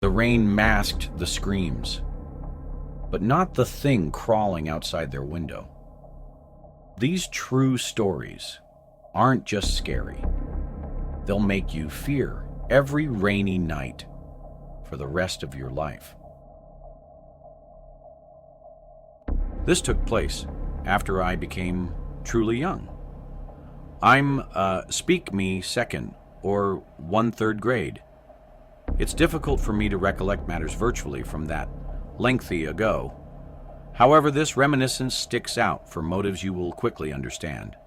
The rain masked the screams, but not the thing crawling outside their window. These true stories aren't just scary. They'll make you fear every rainy night for the rest of your life. This took place after I became truly young. I'm speak me second or 1/3 grade. It's difficult for me to recollect matters virtually from that lengthy ago. However, this reminiscence sticks out for motives you will quickly understand.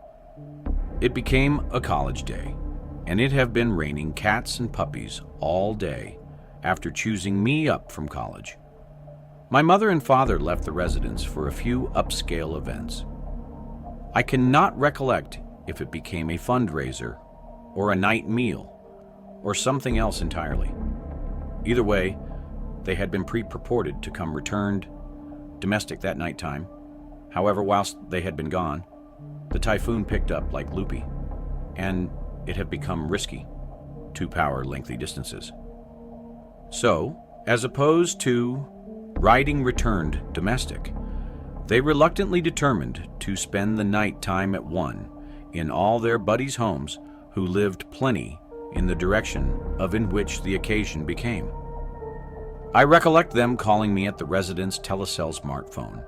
It became a college day, and it had been raining cats and puppies all day after choosing me up from college. My mother and father left the residence for a few upscale events. I cannot recollect if it became a fundraiser or a night meal or something else entirely. Either way, they had been pre-purported to come returned domestic that night time. However, whilst they had been gone, the typhoon picked up like loopy, and it had become risky to power lengthy distances. So, as opposed to riding returned domestic, they reluctantly determined to spend the night time at one in all their buddies' homes who lived plenty in the direction of in which the occasion became. I recollect them calling me at the residence telecell smartphone,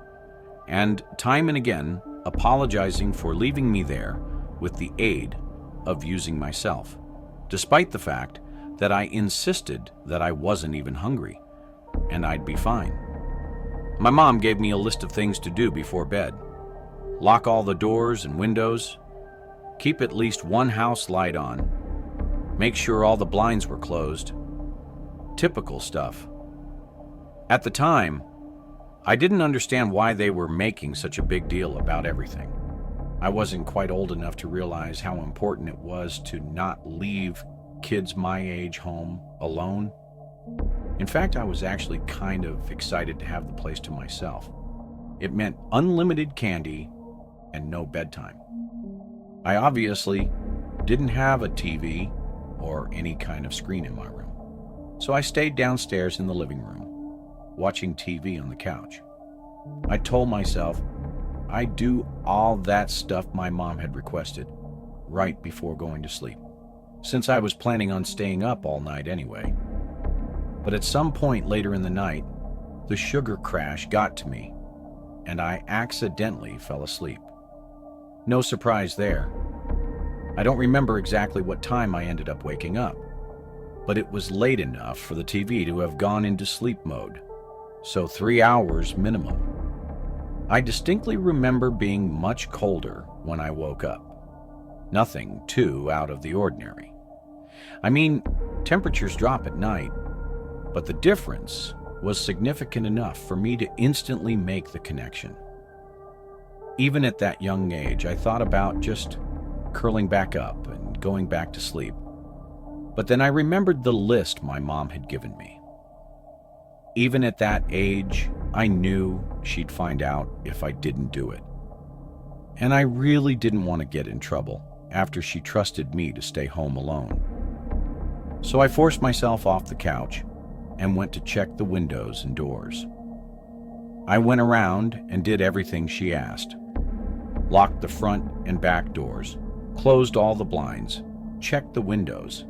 and time and again apologizing for leaving me there with the aid of using myself, despite the fact that I insisted that I wasn't even hungry, and I'd be fine. My mom gave me a list of things to do before bed. Lock all the doors and windows, keep at least one house light on, make sure all the blinds were closed. Typical stuff. At the time, I didn't understand why they were making such a big deal about everything. I wasn't quite old enough to realize how important it was to not leave kids my age home alone. In fact, I was actually kind of excited to have the place to myself. It meant unlimited candy and no bedtime. I obviously didn't have a TV or any kind of screen in my room, so I stayed downstairs in the living room, watching TV on the couch. I told myself I'd do all that stuff my mom had requested right before going to sleep, since I was planning on staying up all night anyway. But at some point later in the night, the sugar crash got to me, and I accidentally fell asleep. No surprise there. I don't remember exactly what time I ended up waking up, but it was late enough for the TV to have gone into sleep mode, so 3 hours minimum. I distinctly remember being much colder when I woke up. Nothing too out of the ordinary. I mean, temperatures drop at night, but the difference was significant enough for me to instantly make the connection. Even at that young age, I thought about just curling back up and going back to sleep. But then I remembered the list my mom had given me. Even at that age, I knew she'd find out if I didn't do it. And I really didn't want to get in trouble after she trusted me to stay home alone. So I forced myself off the couch and went to check the windows and doors. I went around and did everything she asked. Locked the front and back doors, closed all the blinds, checked the windows,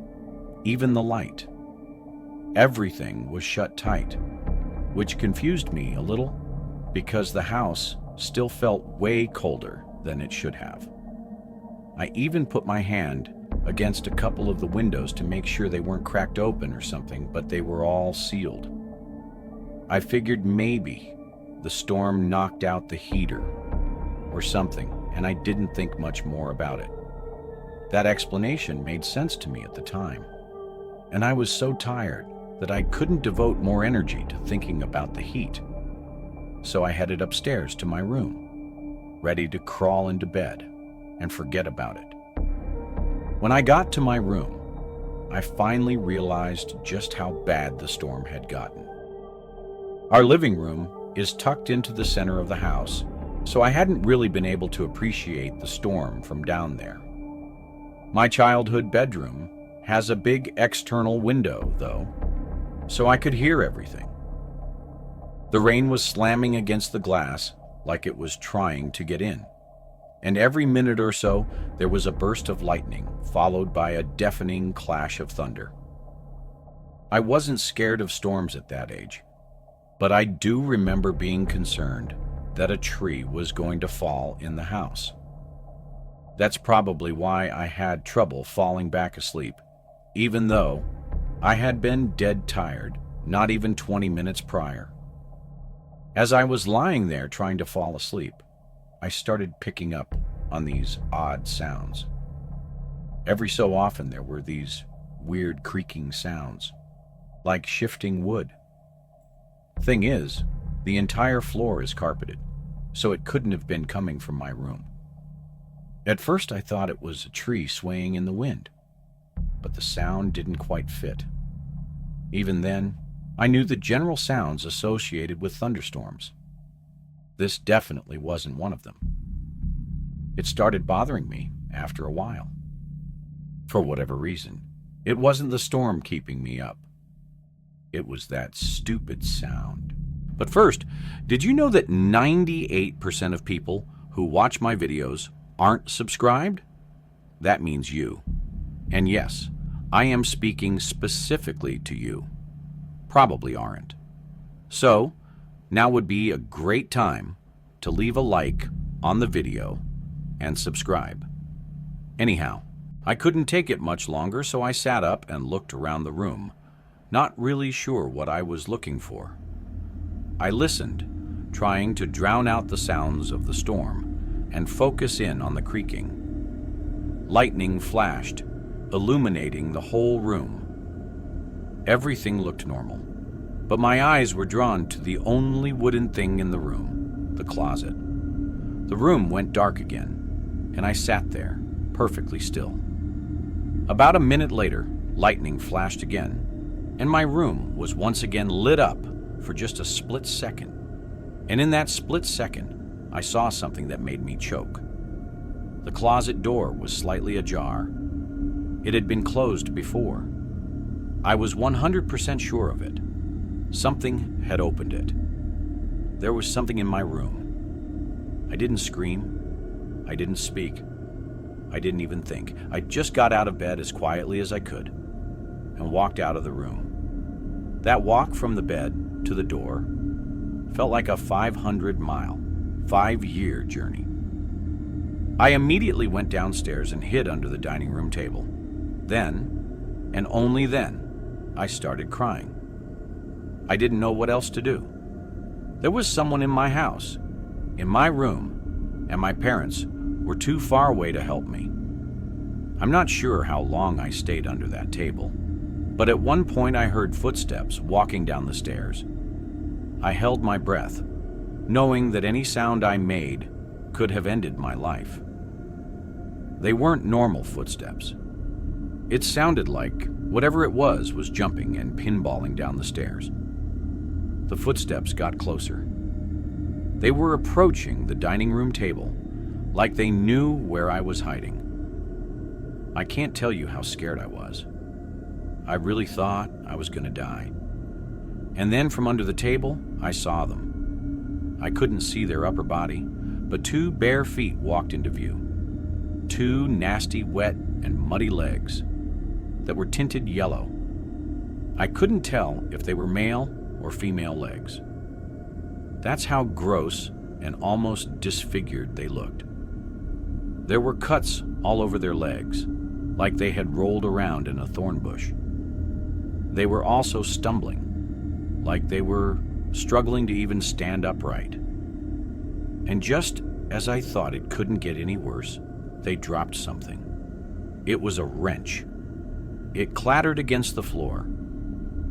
even the light. Everything was shut tight, which confused me a little because the house still felt way colder than it should have. I even put my hand against a couple of the windows to make sure they weren't cracked open or something, but they were all sealed. I figured maybe the storm knocked out the heater or something, and I didn't think much more about it. That explanation made sense to me at the time, and I was so tired that I couldn't devote more energy to thinking about the heat. So I headed upstairs to my room, ready to crawl into bed and forget about it. When I got to my room, I finally realized just how bad the storm had gotten. Our living room is tucked into the center of the house, so I hadn't really been able to appreciate the storm from down there. My childhood bedroom has a big external window, though, so I could hear everything. The rain was slamming against the glass like it was trying to get in, and every minute or so there was a burst of lightning, followed by a deafening clash of thunder. I wasn't scared of storms at that age, but I do remember being concerned that a tree was going to fall in the house. That's probably why I had trouble falling back asleep, even though I had been dead tired not even 20 minutes prior. As I was lying there trying to fall asleep, I started picking up on these odd sounds. Every so often there were these weird creaking sounds, like shifting wood. Thing is, the entire floor is carpeted, so it couldn't have been coming from my room. At first I thought it was a tree swaying in the wind, but the sound didn't quite fit. Even then, I knew the general sounds associated with thunderstorms. This definitely wasn't one of them. It started bothering me after a while. For whatever reason, it wasn't the storm keeping me up. It was that stupid sound. But first, did you know that 98% of people who watch my videos aren't subscribed? That means you. And yes, I am speaking specifically to you. Probably aren't. So, now would be a great time to leave a like on the video and subscribe. Anyhow, I couldn't take it much longer, so I sat up and looked around the room, not really sure what I was looking for. I listened, trying to drown out the sounds of the storm and focus in on the creaking. Lightning flashed, illuminating the whole room. Everything looked normal, but my eyes were drawn to the only wooden thing in the room, the closet. The room went dark again, and I sat there, perfectly still. About a minute later, lightning flashed again, and my room was once again lit up for just a split second. And in that split second, I saw something that made me choke. The closet door was slightly ajar. It had been closed before. I was 100% sure of it. Something had opened it. There was something in my room. I didn't scream. I didn't speak. I didn't even think. I just got out of bed as quietly as I could and walked out of the room. That walk from the bed to the door felt like a 500-mile, 5-year journey. I immediately went downstairs and hid under the dining room table. Then, and only then, I started crying. I didn't know what else to do. There was someone in my house, in my room, and my parents were too far away to help me. I'm not sure how long I stayed under that table, but at one point I heard footsteps walking down the stairs. I held my breath, knowing that any sound I made could have ended my life. They weren't normal footsteps. It sounded like whatever it was jumping and pinballing down the stairs. The footsteps got closer. They were approaching the dining room table like they knew where I was hiding. I can't tell you how scared I was. I really thought I was going to die. And then from under the table, I saw them. I couldn't see their upper body, but 2 bare feet walked into view. 2 nasty, wet, and muddy legs that were tinted yellow. I couldn't tell if they were male or female legs. That's how gross and almost disfigured they looked. There were cuts all over their legs, like they had rolled around in a thorn bush. They were also stumbling, like they were struggling to even stand upright. And just as I thought it couldn't get any worse, they dropped something. It was a wrench. It clattered against the floor,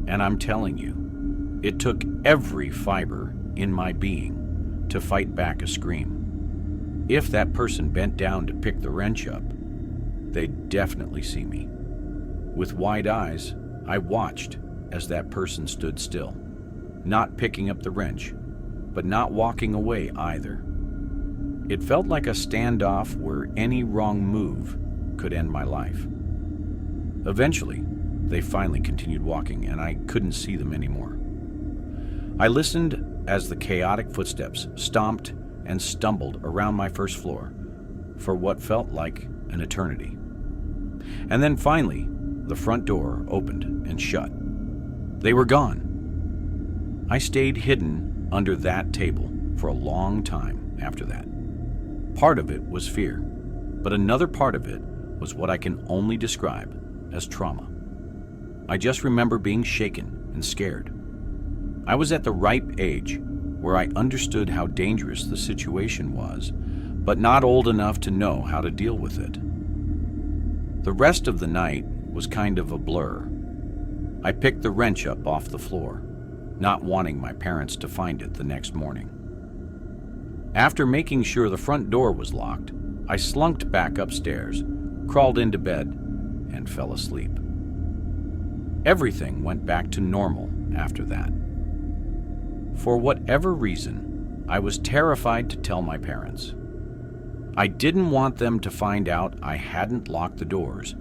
and I'm telling you, it took every fiber in my being to fight back a scream. If that person bent down to pick the wrench up, they'd definitely see me. With wide eyes, I watched as that person stood still, not picking up the wrench, but not walking away either. It felt like a standoff where any wrong move could end my life. Eventually, they finally continued walking, and I couldn't see them anymore. I listened as the chaotic footsteps stomped and stumbled around my first floor for what felt like an eternity. And then finally, the front door opened and shut. They were gone. I stayed hidden under that table for a long time after that. Part of it was fear, but another part of it was what I can only describe as trauma. I just remember being shaken and scared. I was at the ripe age where I understood how dangerous the situation was, but not old enough to know how to deal with it. The rest of the night was kind of a blur. I picked the wrench up off the floor, not wanting my parents to find it the next morning. After making sure the front door was locked, I slunked back upstairs, crawled into bed, and fell asleep. Everything went back to normal after that. For whatever reason, I was terrified to tell my parents. I didn't want them to find out I hadn't locked the doors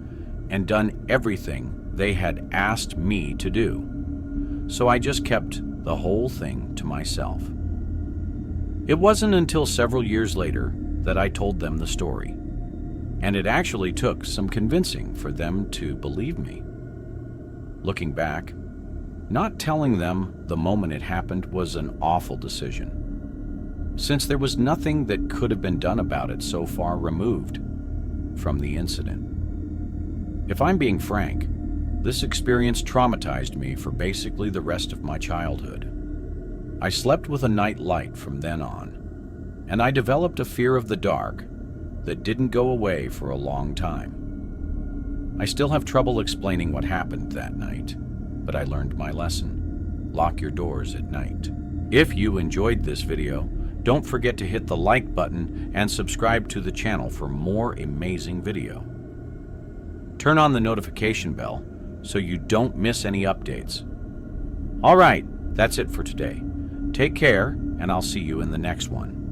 and done everything they had asked me to do, so I just kept the whole thing to myself. It wasn't until several years later that I told them the story, and it actually took some convincing for them to believe me. Looking back, not telling them the moment it happened was an awful decision, since there was nothing that could have been done about it so far removed from the incident. If I'm being frank, this experience traumatized me for basically the rest of my childhood. I slept with a night light from then on, and I developed a fear of the dark that didn't go away for a long time. I still have trouble explaining what happened that night, but I learned my lesson. Lock your doors at night. If you enjoyed this video, don't forget to hit the like button and subscribe to the channel for more amazing video. Turn on the notification bell so you don't miss any updates. All right, that's it for today. Take care, and I'll see you in the next one.